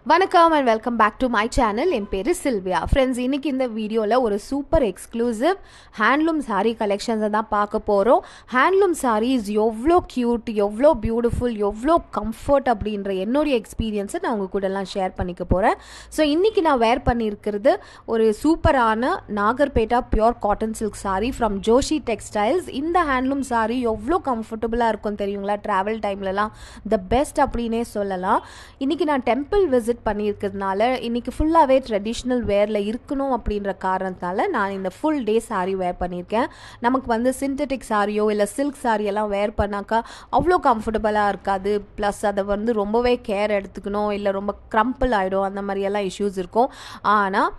வணக்கம் and welcome back to my channel. என் பேரு Sylvia. Friends, இன்னைக்கு இந்த வீடியோல ஒரு சூப்பர் எக்ஸ்க்ளூசிவ் ஹேண்ட்லூம் சாரி கலெக்ஷன்ஸை தான் பார்க்க போகிறோம். ஹேண்ட்லூம் சாரீஸ் எவ்வளோ க்யூட், எவ்வளோ பியூட்டிஃபுல், எவ்வளோ கம்ஃபர்ட் அப்படின்ற என்னுடைய எக்ஸ்பீரியன்ஸை நான் உங்கள் கூடலாம் ஷேர் பண்ணிக்க போகிறேன். ஸோ இன்றைக்கி நான் வேர் பண்ணியிருக்கிறது ஒரு சூப்பரான Nagarpeta pure cotton silk sari from Joshi textiles. இந்த ஹேண்ட்லூம் சாரி எவ்வளோ கம்ஃபர்டபுளாக இருக்கும் தெரியுங்களா? ட்ராவல் டைம்லலாம் த பெஸ்ட் அப்படின்னே சொல்லலாம். இன்றைக்கி நான் டெம்பிள் விசிட் பண்ணியிருக்கிறதுனால இன்னைக்கு ஃபுல்லாகவே ட்ரெடிஷ்னல் வேரில் இருக்கணும் அப்படின்ற காரணத்தினால நான் இந்த ஃபுல் டே சாரீ வேர் பண்ணியிருக்கேன். நமக்கு வந்து சிந்தட்டிக் சாரியோ இல்லை சில்க் சாரியெல்லாம் வேர் பண்ணாக்கா அவ்வளோ கம்ஃபர்டபுளாக இருக்காது. ப்ளஸ் அதை வந்து ரொம்பவே கேர் எடுத்துக்கணும், இல்லை ரொம்ப க்ரம்பிள் ஆகிடும், அந்த மாதிரியெல்லாம் இஷ்யூஸ் இருக்கும். ஆனால்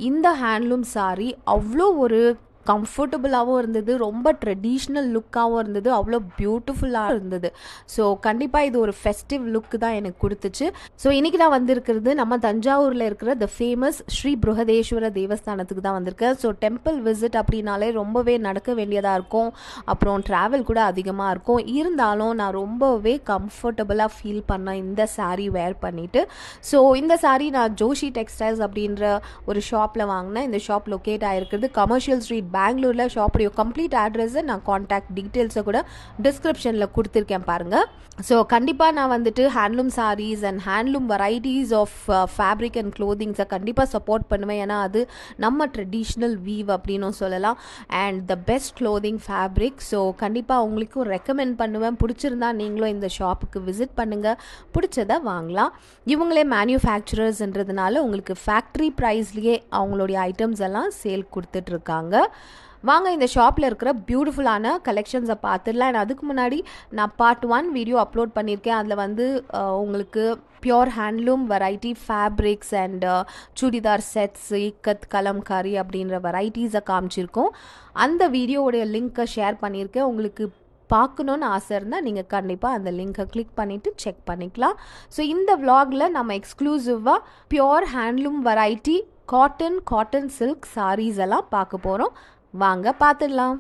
இந்த ஹேண்ட்லூம் சாரீ அவ்வளோ ஒரு கம்ஃபர்டபுளாகவும் இருந்தது, ரொம்ப ட்ரெடிஷ்னல் லுக்காகவும் இருந்தது, அவ்வளோ பியூட்டிஃபுல்லாக இருந்தது. ஸோ கண்டிப்பாக இது ஒரு ஃபெஸ்டிவ் லுக்கு தான் எனக்கு கொடுத்துச்சு. ஸோ இன்றைக்கி நான் வந்திருக்கிறது நம்ம தஞ்சாவூரில் இருக்கிற த ஃபேமஸ் ஸ்ரீ புருஹதேஸ்வர தேவஸ்தானத்துக்கு தான் வந்திருக்கேன். ஸோ டெம்பிள் விசிட் அப்படின்னாலே ரொம்பவே நடக்க வேண்டியதாக இருக்கும், அப்புறம் ட்ராவல் கூட அதிகமாக இருக்கும். இருந்தாலும் நான் ரொம்பவே கம்ஃபர்டபுளாக ஃபீல் பண்ணேன் இந்த சாரீ வேர் பண்ணிவிட்டு. ஸோ இந்த சாரீ நான் ஜோஷி டெக்ஸ்டைல்ஸ் அப்படின்ற ஒரு ஷாப்பில் வாங்கினேன். இந்த ஷாப் லொக்கேட் ஆகிருக்கிறது கமர்ஷியல் ஸ்ட்ரீட் பெங்களூரில். ஷாப்புடைய கம்ப்ளீட் அட்ரஸை நான் காண்டாக்ட் டீட்டெயில்ஸை கூட டிஸ்கிரிப்ஷனில் கொடுத்துருக்கேன் பாருங்கள். ஸோ கண்டிப்பாக நான் வந்துட்டு handloom saris and handloom varieties of fabric and க்ளோதிங்ஸை கண்டிப்பாக சப்போர்ட் பண்ணுவேன். ஏன்னா அது நம்ம ட்ரெடிஷ்னல் வீவ் அப்படின்னும் சொல்லலாம் and the best clothing fabric. So கண்டிப்பாக உங்களுக்கும் ரெக்கமெண்ட் பண்ணுவேன். பிடிச்சிருந்தா நீங்களும் இந்த ஷாப்புக்கு விசிட் பண்ணுங்கள், பிடிச்சதை வாங்கலாம். இவங்களே மேனுஃபேக்சரர்ஸ்ன்றதுனால உங்களுக்கு ஃபேக்ட்ரி ப்ரைஸ்லேயே அவங்களுடைய ஐட்டம்ஸ் எல்லாம் சேல் கொடுத்துட்ருக்காங்க. வாங்க இந்த ஷாப்பில் இருக்கிற பியூட்டிஃபுல்லான கலெக்ஷன்ஸை பார்த்துடலாம். அண்ட் அதுக்கு முன்னாடி நான் பார்ட் 1 வீடியோ அப்லோட் பண்ணியிருக்கேன். அதில் வந்து உங்களுக்கு pure handloom variety fabrics and churidar sets, ikat, Kalamkari அப்படின்ற வெரைட்டிஸை காமிச்சிருக்கோம். அந்த வீடியோவுடைய லிங்க்கை ஷேர் பண்ணியிருக்கேன். உங்களுக்கு பார்க்கணுன்னு ஆசை இருந்தால் நீங்கள் கண்டிப்பாக அந்த லிங்க்கை கிளிக் பண்ணிவிட்டு செக் பண்ணிக்கலாம். ஸோ இந்த விலாகில் நம்ம எக்ஸ்க்ளூசிவாக pure handloom variety cotton silk sarees எல்லாம் பார்க்க போகிறோம். வாங்க பார்த்துடலாம்.